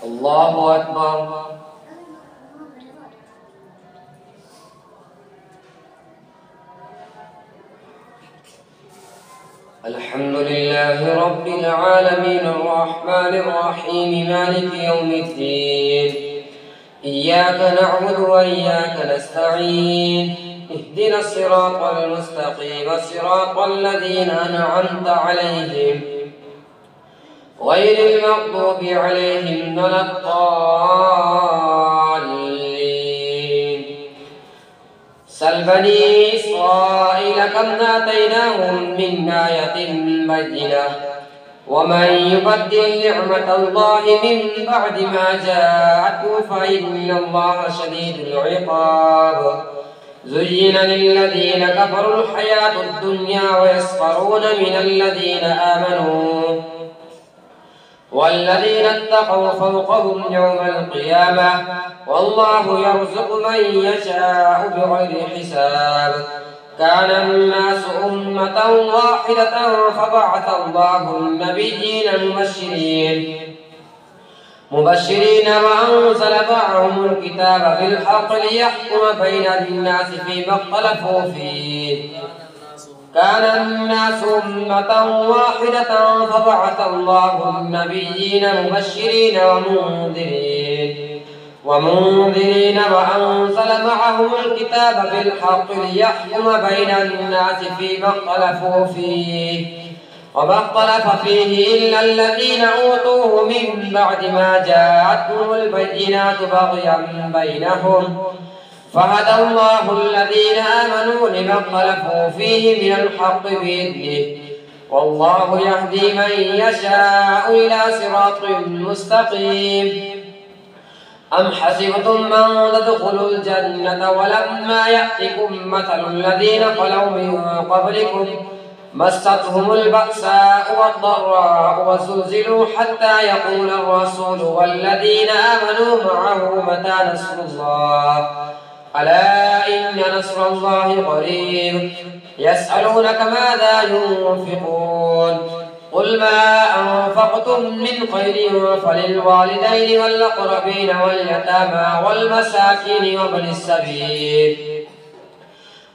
الله أكبر. الحمد لله رب العالمين الرحمن الرحيم مالك يوم الدين. إياك نعبد وإياك نستعين. اهدنا الصراط المستقيم صراط الذين أنعمت عليهم غير المغضوب عليهم ولا الضالين. سل بني إسرائيل كم آتيناهم من آية بينة ومن يبدل نعمة الله من بعد ما جاءته فإن الله شديد العقاب. زين للذين كفروا الحياة الدنيا ويسخرون من الذين آمنوا والذين اتقوا فوقهم يوم القيامة والله يرزق من يشاء بغير حساب. كان الناس أمة واحدة فبعث الله النبيين مبشرين وأنزل معهم الكتاب بالحق ليحكم بين الناس فيما اختلفوا فيه. كان الناس أمة واحدة فبعث الله النبيين مبشرين ومنذرين وأنزل معهم الكتاب بالحق ليحكم بين الناس فيما اختلفوا فيه. وما اختلف فيه إلا الذين أوتوه من بعد ما جاءتهم البينات بغيا بينهم فهدى الله الذين آمنوا لما اختلفوا فيه من الحق بإذنه والله يهدي من يشاء إلى صراط مستقيم. أم حسبتم من تدخلوا الجنة ولما يأتكم مثل الذين خلوا من قبلكم مستهم البأساء والضراء وزلزلوا حتى يقول الرسول والذين آمنوا معه متى نصر الله ألا إن نصر الله قريب. يسألونك ماذا ينفقون قل ما أنفقتم من خير فللوالدين والأقربين واليتامى والمساكين وابن السبيل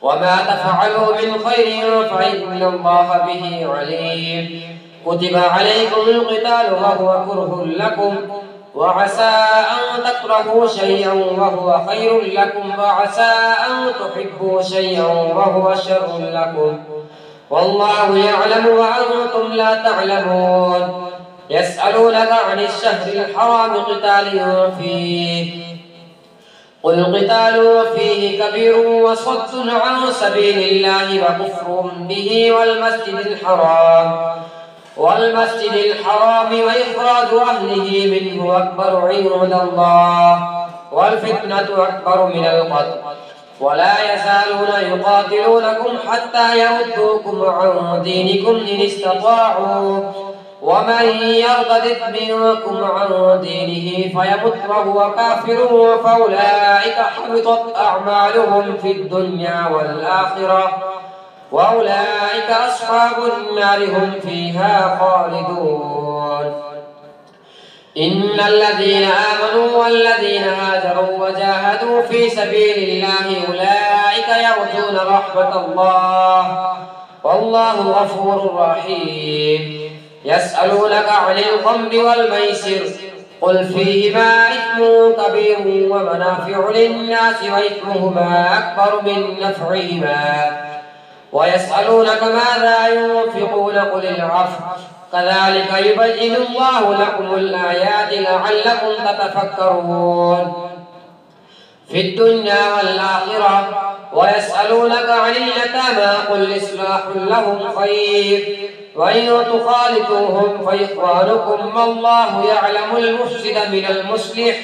وما تفعلوا من خير فإن الله به عليم. كتب عليكم القتال وهو كره لكم وعسى أن تكرهوا شيئا وهو خير لكم وعسى أن تحبوا شيئا وهو شر لكم والله يعلم وأنتم لا تعلمون. يسألونك عن الشهر الحرام قتال فيه قل قتال فيه كبير وصد عن سبيل الله وكفر به والمسجد الحرام وإخراج أهله منه أكبر عند الله والفتنة أكبر من القتل ولا يزالون يقاتلونكم حتى يردوكم عن دينكم إن استطاعوا ومن يرتد منكم عن دينه فيمت وهو كافر فأولئك حبطت أعمالهم في الدنيا والآخرة وأولئك أصحاب النار هم فيها خالدون. إن الذين آمنوا والذين هاجروا وجاهدوا في سبيل الله أولئك يرجون رحمة الله والله غفور رحيم. يسألونك عن الخمر والميسر قل فيهما إثم كبير ومنافع للناس وإثمهما أكبر من نفعهما ويسألونك ماذا ينفقون قل العفو كذلك يبين الله لكم الآيات لعلكم تتفكرون في الدنيا والآخرة. ويسألونك عن اليتامى قل إصلاح لهم خير وإن تخالطوهم فإخوانكم والله يعلم المفسد من المصلح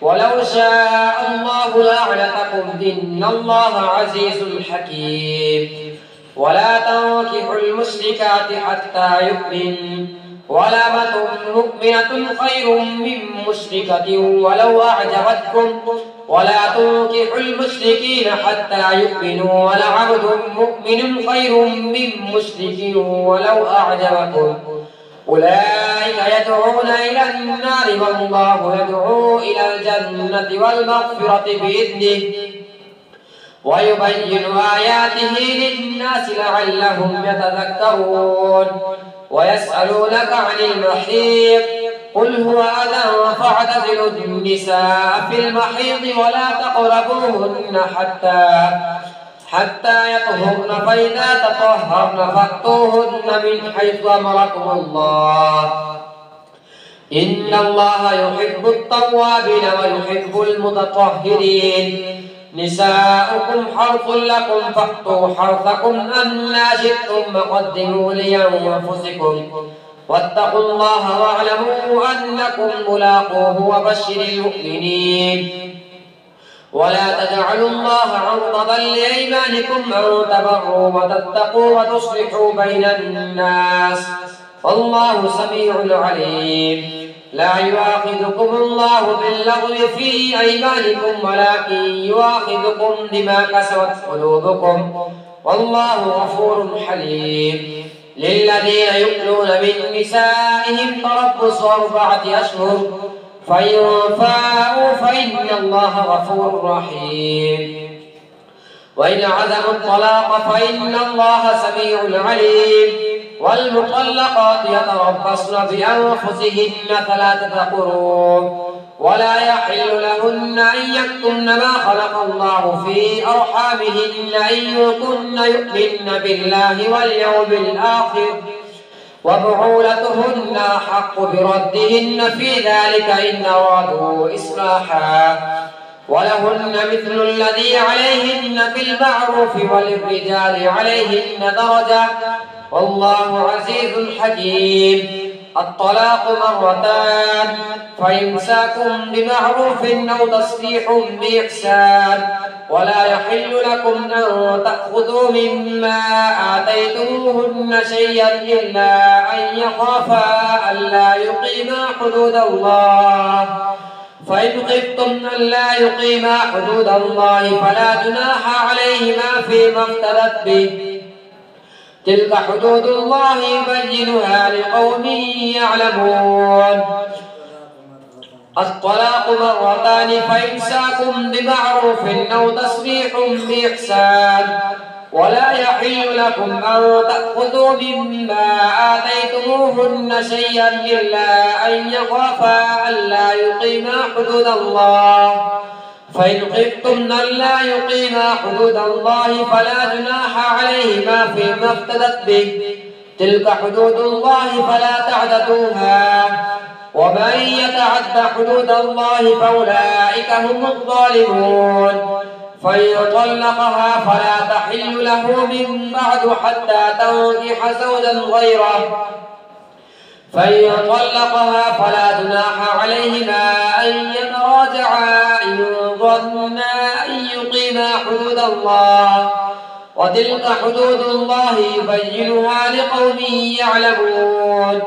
ولو شاء الله لأعنتكم إن الله عزيز حكيم. ولا تنكحوا المشركات حتى يؤمن ولأمة مؤمنة خير من مشركة ولو أعجبتكم ولا تنكحوا المشركين حتى يؤمنوا ولعبد مؤمن خير من مشرك ولو أعجبكم أولئك يدعون إلى النار والله يدعو إلى الجنة والمغفرة بإذنه ويبين آياته للناس لعلهم يتذكرون ويسألونك عن المحيض قل هو أذى فاعتزلوا النساء في المحيض ولا تقربوهن حتى يطهرن فإذا تطهرن فأتوهن من حيث أمركم الله إن الله يحب التوابين ويحب المتطهرين نساؤكم حرث لكم فأتوا حرثكم أنى شئتم وقدموا لأنفسكم واتقوا الله واعلموا أنكم ملاقوه وبشر المؤمنين ولا تجعلوا الله عرضة لأيمانكم أن تبروا وتتقوا وتصلحوا بين الناس والله سميع عليم لا يؤاخذكم الله باللغو في أيمانكم ولكن يؤاخذكم بما كسبت قلوبكم والله غفور حليم للذين يؤلون من نسائهم تربص 4 أشهر فإن فاءوا فإن الله غفور رحيم وإن عزموا الطلاق فإن الله سميع عليم والمطلقات يتربصن بأنفسهن 3 قروء ولا يحل لهن أن يكتمن ما خلق الله في أرحامهن إن كن يؤمن بالله واليوم الآخر وبعولتهن أحق بردهن في ذلك إن أرادوا إصلاحا ولهن مثل الذي عليهن بالمعروف وللرجال عليهن درجة والله عزيز حكيم الطلاق 2 فإمساك بمعروف أو تسريح بإحسان ولا يحل لكم أن تأخذوا مما آتيتموهن شيئا إلا أن يخافا ألا يقيما حدود الله فإن خفتم ألا يقيما حدود الله فلا جناح عليهما فيما افتدت به تلك حدود الله يبينها لقوم يعلمون الطلاق 2 فإمساك بمعروف أو تسريح بإحسان ولا يحل لكم أن تأخذوا مما آتيتموهن شيئا إلا أن يخافا ألا يقيما حدود الله فإن خفتم ألا يقيما حدود الله فلا جناح عليهما فيما افتدت به تلك حدود الله فلا تعتدوها ومن يتعد حدود الله فأولئك هم الظالمون فإن طلقها فلا تحل له من بعد حتى تنكح زوجا غيره فإن طلقها فلا جناح عليهما أن يتراجعا إن ظنا أن يقيما حدود الله وتلك حدود الله يبينها لقوم يعلمون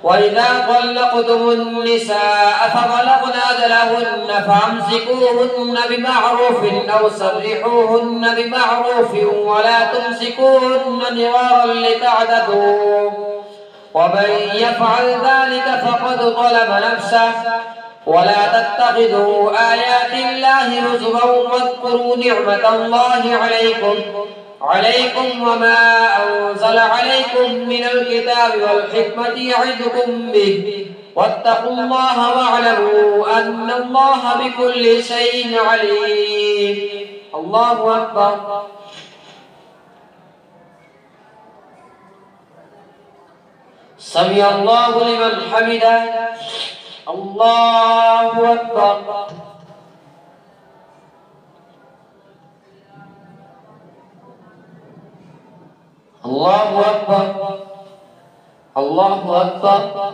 وإذا طلقتم النساء فبلغن أجلهن فأمسكوهن بمعروف أو سرحوهن بمعروف ولا تمسكوهن ضرارا لتعتدوا ومن يفعل ذلك فقد ظلم نفسه ولا تتخذوا آيات الله هزوا واذكروا نعمة الله عليكم وما أنزل عليكم من الكتاب والحكمة يعظكم به واتقوا الله واعلموا أن الله بكل شيء عليم الله أكبر سمع الله لمن حمده الله أكبر الله أكبر الله أكبر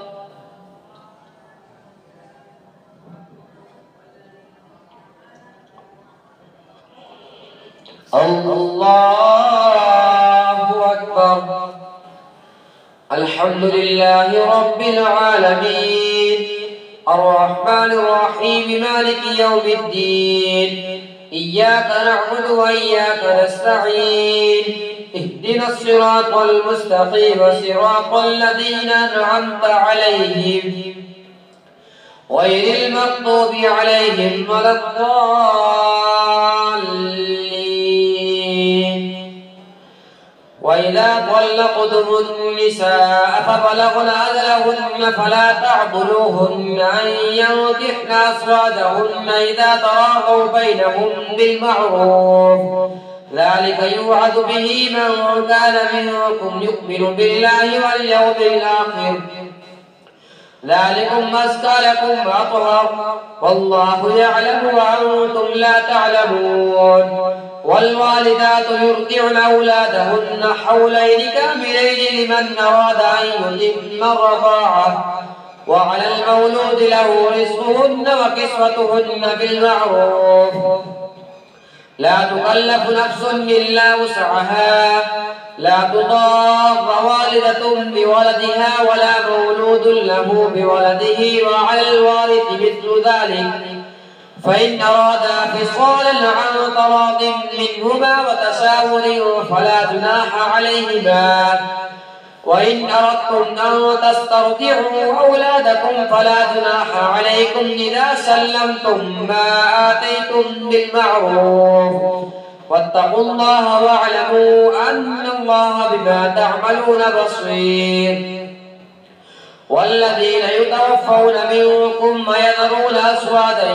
الله أكبر الحمد لله رب العالمين الرحمن الرحيم مالك يوم الدين إياك نعبد وإياك نستعين اهدنا الصراط المستقيم صراط الذين أنعمت عليهم غير المغضوب عليهم ولا الضالين. وإذا طلقتم النساء فبلغن أجلهن فلا تعضلوهن أن ينكحن أزواجهن إذا تراضوا بينهم بالمعروف، ذلك يوعظ به من كان منكم يؤمن بالله واليوم الآخر، ذلكم أزكى لكم وأطهر، والله يعلم وأنتم لا تعلمون. والوالدات يرضعن أولادهن حولين كاملين لمن أراد أن يتم الرضاعة، وعلى المولود له رزقهن وكسوتهن بالمعروف، لا تكلف نفس إلا وسعها، لا تضار والدة بولدها ولا مولود له بولده، وعلى الوارث مثل ذلك، فإن أرادا فصالا عن تراض منهما وتشاور فلا جناح عليهما. وإن أردتم أن تسترضعوا أولادكم فلا جناح عليكم إذا سلمتم ما آتيتم بالمعروف، واتقوا الله واعلموا أن الله بما تعملون بصير. والذين يتوفون منكم ويذرون أزواجا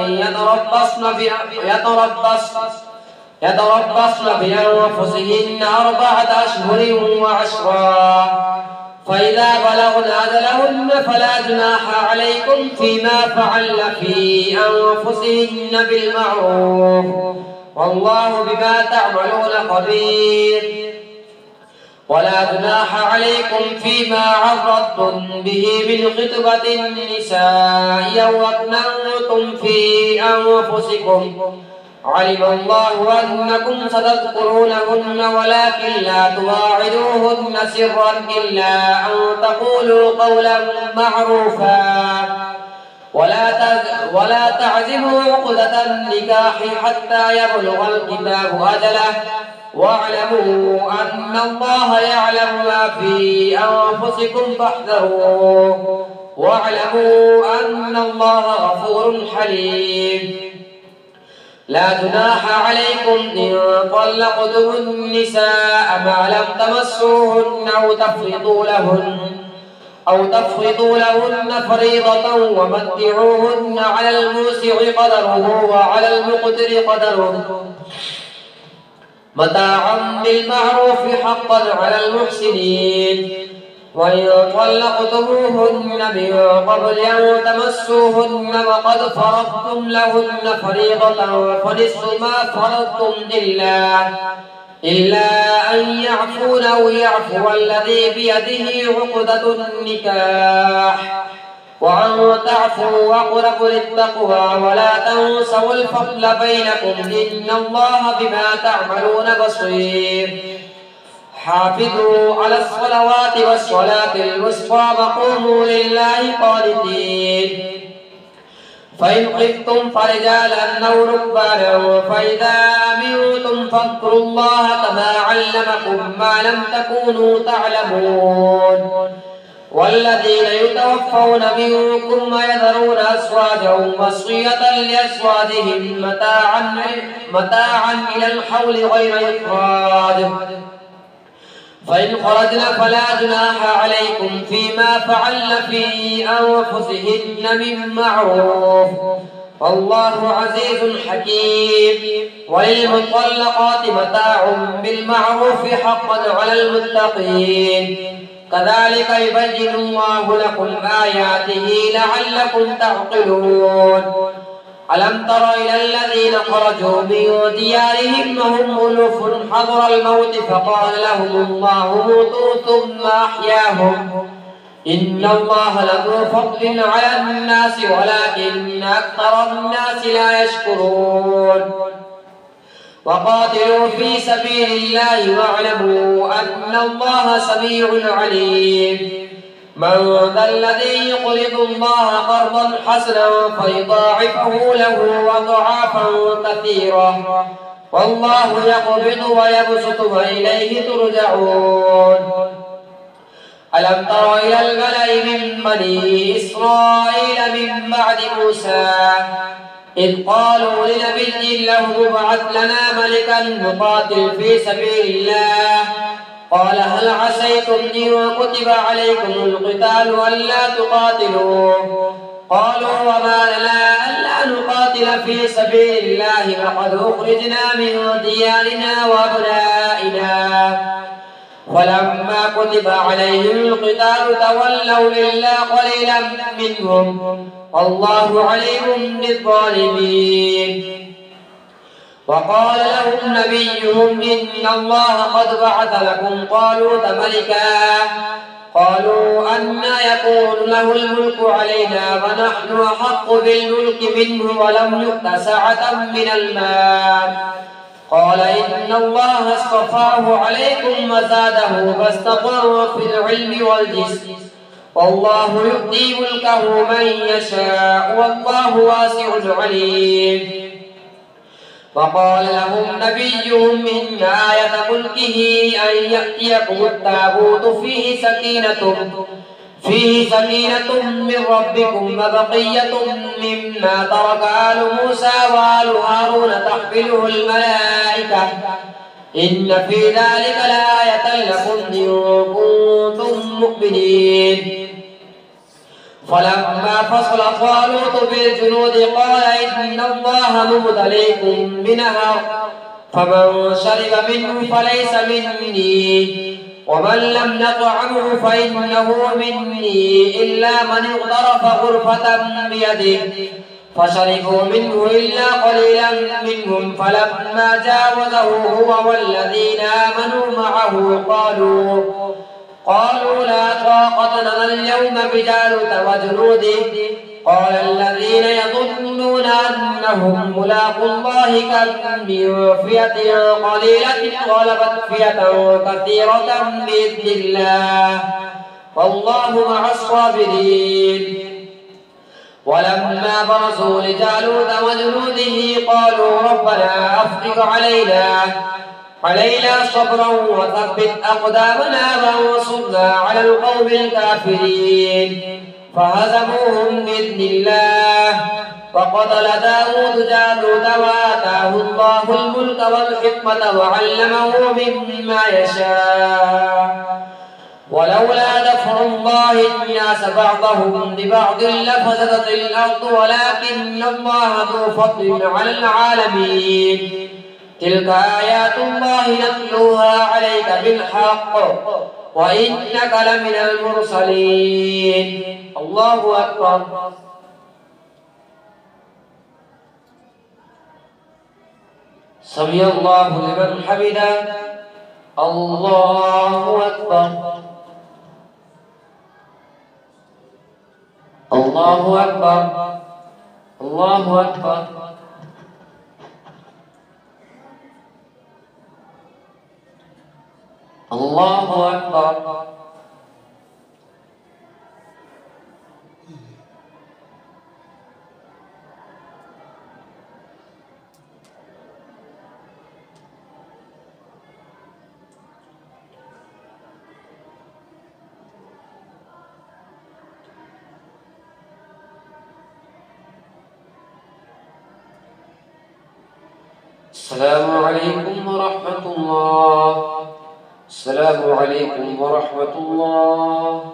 يتربصن بأنفسهن 4 أشهر وعشرا، فإذا بلغن أجلهن فلا جناح عليكم فيما فعلن في أنفسهن بالمعروف، والله بما تعملون خبير. ولا جناح عليكم فيما عرضتم به من خطبة النساء أو أكننتم في أنفسكم، علم الله أنكم ستذكرونهن ولكن لا تواعدوهن سرا إلا أن تقولوا قولا معروفا، ولا تعزموا عقدة النكاح حتى يبلغ الكتاب أجله، واعلموا أن الله يعلم ما في أنفسكم فاحذروه، واعلموا أن الله غفور حليم. لا جناح عليكم إن طلقتم النساء ما لم تمسوهن أو تفرضوا لهن فريضة، ومتعوهن على الموسع قدره وعلى المقتر قدره متاعا بالمعروف حقا على المحسنين. وإن طلقتموهن من قبل أن تمسوهن وقد فرضتم لهن فريضة فنصف ما فرضتم إلا أن يعفون أو يعفو الذي بيده عقدة النكاح، وأن تعفوا أقرب للتقوى، ولا تنسوا الفضل بينكم إن الله بما تعملون بصير. حافظوا على الصلوات والصلاة الوسطى وقوموا لله قانتين. فإن خفتم فرجالا أو ركبانا فإذا أمنتم فاذكروا الله كما علمكم ما لم تكونوا تعلمون. والذين يتوفون منكم ويذرون أزواجهم وصية لأزواجهم متاعا إلى الحول غير إخراج، فإن خرجن فلا جناح عليكم فيما فعلن في أنفسهن من معروف، والله عزيز حكيم. وللمطلقات متاع بالمعروف حقا على المتقين، كذلك يبين الله لكم آياته لعلكم تعقلون. ألم تر إلى الذين خرجوا من ديارهم وهم ألوف حضر الموت فقال لهم الله موتوا ثم أحياهم، إن الله لذو فضل على الناس ولكن أكثر الناس لا يشكرون. وقاتلوا في سبيل الله واعلموا أن الله سميع عليم. من ذا الذي يقرض الله قرضا حسنا فيضاعفه له أضعافا كثيرة والله يقبض ويبسط وإليه ترجعون. ألم تر إلى الملأ من بني إسرائيل من بعد موسى إذ قالوا لنبي له ابعث لنا ملكا نقاتل في سبيل الله قال هل عسيتم إن كتب عليكم القتال ألا تقاتلوا قالوا وما لنا ألا نقاتل في سبيل الله وقد أخرجنا من ديارنا وأبنائنا ولما كتب عليهم القتال تولوا إلا قليلا منهم والله عليم بالظالمين. وقال لهم نبيهم إن الله قد بعث لكم طالوت ملكا قالوا أنى يكون له الملك علينا ونحن أحق بالملك منه ولم يؤت سعة من المال قال إن الله اصطفاه عليكم وزاده فاستقر في العلم والجسم والله يؤتي ملكه من يشاء والله واسع عليم. وقال لهم نبيهم إن آية ملكه أن يأتيكم التابوت فيه سكينة من ربكم وبقية مما ترك آل موسى وآل هارون تحمله الملائكة إن في ذلك لآية لكم إن كنتم مؤمنين. فلما فصل طالوت بالجنود قال إن الله مبتليكم بنهر فمن شرب منه فليس مني ومن لم يطعمه فإنه مني إلا من اغترف غرفة بيده فشربوا منه إلا قليلا منهم فلما جاوزه هو والذين آمنوا معه قالوا لا طاقة لنا اليوم بجالوت وجنوده قال الذين يظنون أنهم ملاقو الله كم من فئة قليلة غلبت فئة كثيرة بإذن الله والله مع الصابرين. ولما برزوا لجالوت وجنوده قالوا ربنا أفرغ علينا صبرا وثبت أقدامنا وانصرنا على القوم الكافرين فهزموهم بإذن الله. وقتل داود جالوت وآتاه الله الملك والحكمة وعلمه مما يشاء ولولا دفع الله الناس بعضهم ببعض لفسدت الأرض ولكن الله ذو فضل على العالمين. تلك آيات الله نتلوها عليك بالحق وإنك لمن المرسلين. الله أكبر. سمع الله لمن حمده. الله أكبر. الله أكبر. الله أكبر. الله أكبر. السلام عليكم ورحمة الله. السلام عليكم ورحمة الله.